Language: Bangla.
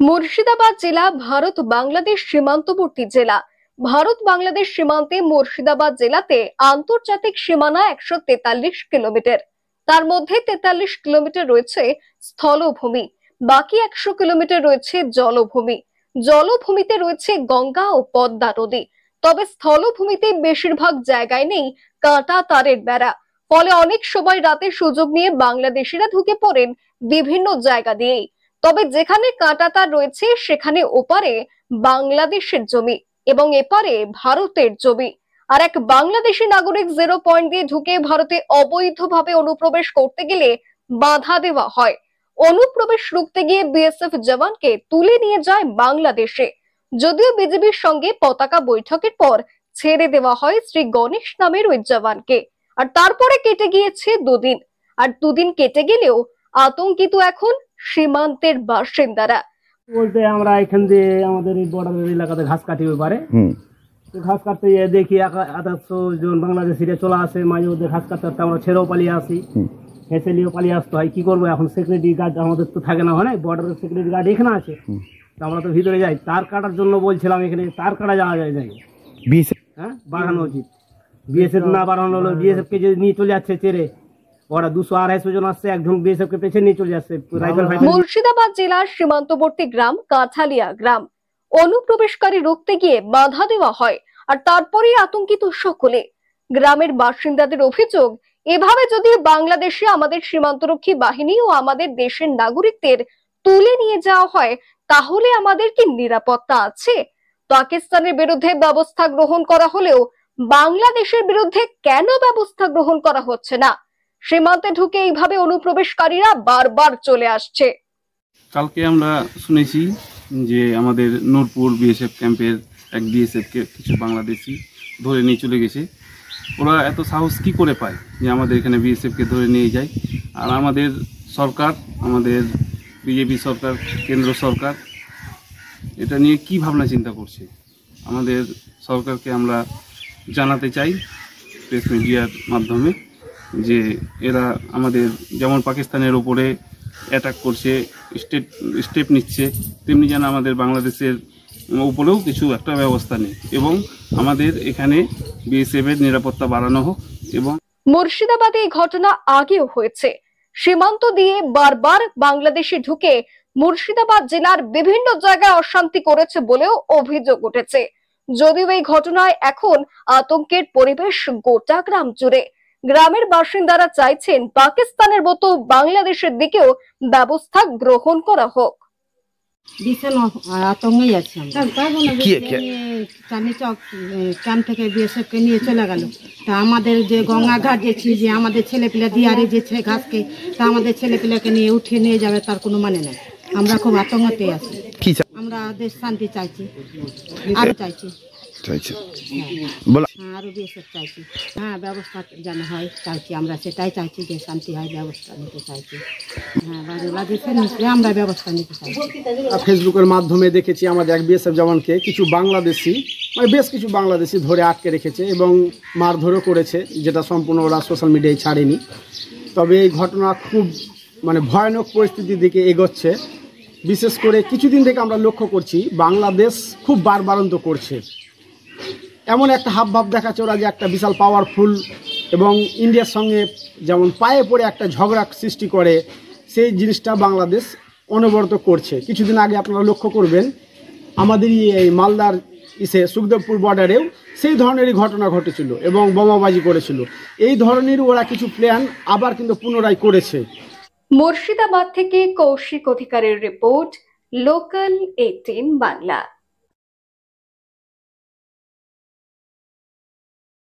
মুর্শিদাবাদ জেলা ভারত বাংলাদেশ সীমান্তবর্তী জেলা। ভারত বাংলাদেশ সীমান্তে মুর্শিদাবাদ জেলাতে আন্তর্জাতিক সীমানা 143 কিলোমিটার। তার মধ্যে 43 কিলোমিটার রয়েছে স্থলভূমি, বাকি 100 কিলোমিটার রয়েছে জলভূমি। জলভূমিতে রয়েছে গঙ্গা ও পদ্মা নদী। তবে স্থলভূমিতে বেশিরভাগ জায়গায় নেই কাঁটা তারের বেড়া, ফলে অনেক সময় রাতে সুযোগ নিয়ে বাংলাদেশিরা ঢুকে পড়েন বিভিন্ন জায়গা দিয়েই। তবে যেখানে কাঁটাতার রয়েছে সেখানে ওপারে বাংলাদেশের জমি এবং এপারে ভারতের জমি। আর এক বাংলাদেশি নাগরিক 0 পয়েন্ট দিয়ে ঢুকে ভারতে অবৈধভাবে অনুপ্রবেশ করতে গেলে বাধা দেওয়া হয়। অনুপ্রবেশ রুখতে গিয়ে বিএসএফ জওয়ানকে তুলে নিয়ে যায় বাংলাদেশে। যদিও বিজেপির সঙ্গে পতাকা বৈঠকের পর ছেড়ে দেওয়া হয় শ্রী গণেশ নামের ওই জওয়ানকে। আর তারপরে কেটে গিয়েছে দুদিন, আর দুদিন কেটে গেলেও আতঙ্কিত এখন সীমান্তের বাসিন্দারা। বলতে আমরা এখান দিয়ে আমাদের এই বর্ডারের এলাকাতে ঘাস কাটি পারে, ঘাস কাটতে গিয়ে দেখি 100 জন বাংলাদেশিরা চলে আসে। মাঝে মধ্যে ঘাস কাটতে আমরা ছেড়েও পালিয়ে আসি, হেসেলিও পালিয়ে আসতে হয়। কি করবো এখন, সিকিউরিটি গার্ড আমাদের তো থাকে না, হয় না, বর্ডারের সিকিউরিটি গার্ড এখানে আছে, তো আমরা তো ভিতরে যাই। তার কাটার জন্য বলছিলাম, এখানে তার কাটা যাওয়া যায় নাকি, হ্যাঁ বাড়ানো উচিত। বিএসএফ না বাড়ানো হলো, বিএসএফ কে যদি নিয়ে চলে যাচ্ছে ছেড়ে, ওরা 200-250 জন আসছে, একজন বিএসএফ কে পেছনে নিয়ে চলে যাচ্ছে। মুর্শিদাবাদ জেলার সীমান্তবর্তী গ্রাম কাঠালিয়া গ্রাম। অনুপ্রবেশকারী রুখতে গিয়ে বাধা দেওয়া হয়, আর তারপরেই আতঙ্কিত সকলে। গ্রামের বাসিন্দাদের অভিযোগ, এভাবে যদি বাংলাদেশে আমাদের সীমান্তরক্ষী বাহিনী ও আমাদের দেশের নাগরিকদের তুলে নিয়ে যাওয়া হয়, তাহলে আমাদের কি নিরাপত্তা আছে? পাকিস্তানের বিরুদ্ধে ব্যবস্থা গ্রহণ করা হলেও বাংলাদেশের বিরুদ্ধে কেন ব্যবস্থা গ্রহণ করা হচ্ছে না? সীমান্তে ঢুকে এইভাবে অনুপ্রবেশকারীরা বারবার চলে আসছে। কালকে আমরা শুনেছি যে আমাদের নূরপুর বিএসএফ ক্যাম্পের এক বিএসএফ কে কিছু বাংলাদেশি ধরে নিয়ে চলে গেছে। ওরা এত সাহস কি করে পায় যে আমাদের এখানে বিএসএফ কে ধরে নিয়ে যায়? আর আমাদের সরকার, আমাদের বিজেপি সরকার, কেন্দ্র সরকার এটা নিয়ে কি ভাবনা চিন্তা করছে? আমাদের সরকারকে আমরা জানাতে চাই প্রেস মিডিয়ার মাধ্যমে যে এরা আমাদের যেমন পাকিস্তানের ওপরে অ্যাটাক করছে, স্টেপ নিচ্ছে, তেমনি যেন আমাদের বাংলাদেশের উপরেও কিছু একটা ব্যবস্থা নেই এবং আমাদের এখানে বিএসএফ এর নিরাপত্তা বাড়ানো হোক। এবং মুর্শিদাবাদে এই ঘটনা আগেও হয়েছে। সীমান্ত দিয়ে বারবার বাংলাদেশে ঢুকে মুর্শিদাবাদ জেলার বিভিন্ন জায়গায় অশান্তি করেছে বলেও অভিযোগ উঠেছে। যদিও এই ঘটনায় এখন আতঙ্কের পরিবেশ গোটা গ্রাম জুড়ে। গ্রামের বাসিন্দারা চাইছেন পাকিস্তানের মতো বাংলাদেশের দিকেও ব্যবস্থা গ্রহণ করা হোক। ভীষণ আতঙ্কে যাচ্ছি ক্যাম্প থেকে বিএসএফ কে নিয়ে চলে গেল। তা আমাদের যে গঙ্গাঘাট যেছি, যে আমাদের ছেলেপিলা দিয়ারে যেছে ঘাসকে, তা আমাদের ছেলেপিলাকে নিয়ে উঠিয়ে নিয়ে যাবে তার কোনো মানে নেই। আমরা খুব আতঙ্কতে আছি। আমরা দেশ শান্তি চাইছি, আরো চাইছি, আরো বিএসএফ চাইছি, হ্যাঁ ব্যবস্থা যেন হয় চাইছি। আমরা সেটাই চাইছি যে শান্তি হয়, ব্যবস্থা নিতে চাইছি। হ্যাঁ বাংলাদেশের নিচে আমরা ব্যবস্থা নিতে চাইছি। ফেসবুকের মাধ্যমে দেখেছি আমাদের এক বিএসএফ জওয়ানকে কিছু বাংলাদেশি, মানে বেশ কিছু বাংলাদেশি ধরে আটকে রেখেছে এবং মারধরও করেছে, যেটা সম্পূর্ণ ওরা সোশ্যাল মিডিয়ায় ছাড়েনি। তবে এই ঘটনা খুব ভয়ানক পরিস্থিতির দিকে এগোচ্ছে। বিশেষ করে কিছুদিন থেকে আমরা লক্ষ্য করছি বাংলাদেশ খুব বারবারন্ত করছে, এমন একটা হাবভাব দেখাচ্ছে ওরা যে একটা বিশাল পাওয়ারফুল, এবং ইন্ডিয়ার সঙ্গে যেমন পায়ে পড়ে একটা ঝগড়া সৃষ্টি করে, সেই জিনিসটা বাংলাদেশ অনবরত করছে। কিছুদিন আগে আপনারা লক্ষ্য করবেন আমাদের এই মালদার সুখদেবপুর বর্ডারেও সেই ধরনেরই ঘটনা ঘটেছিল এবং বোমাবাজি করেছিল। এই ধরনের ওরা কিছু প্ল্যান আবার কিন্তু পুনরায় করেছে। মুর্শিদাবাদ থেকে কৌশিক অধিকারের রিপোর্ট, লোকাল 18 বাংলা।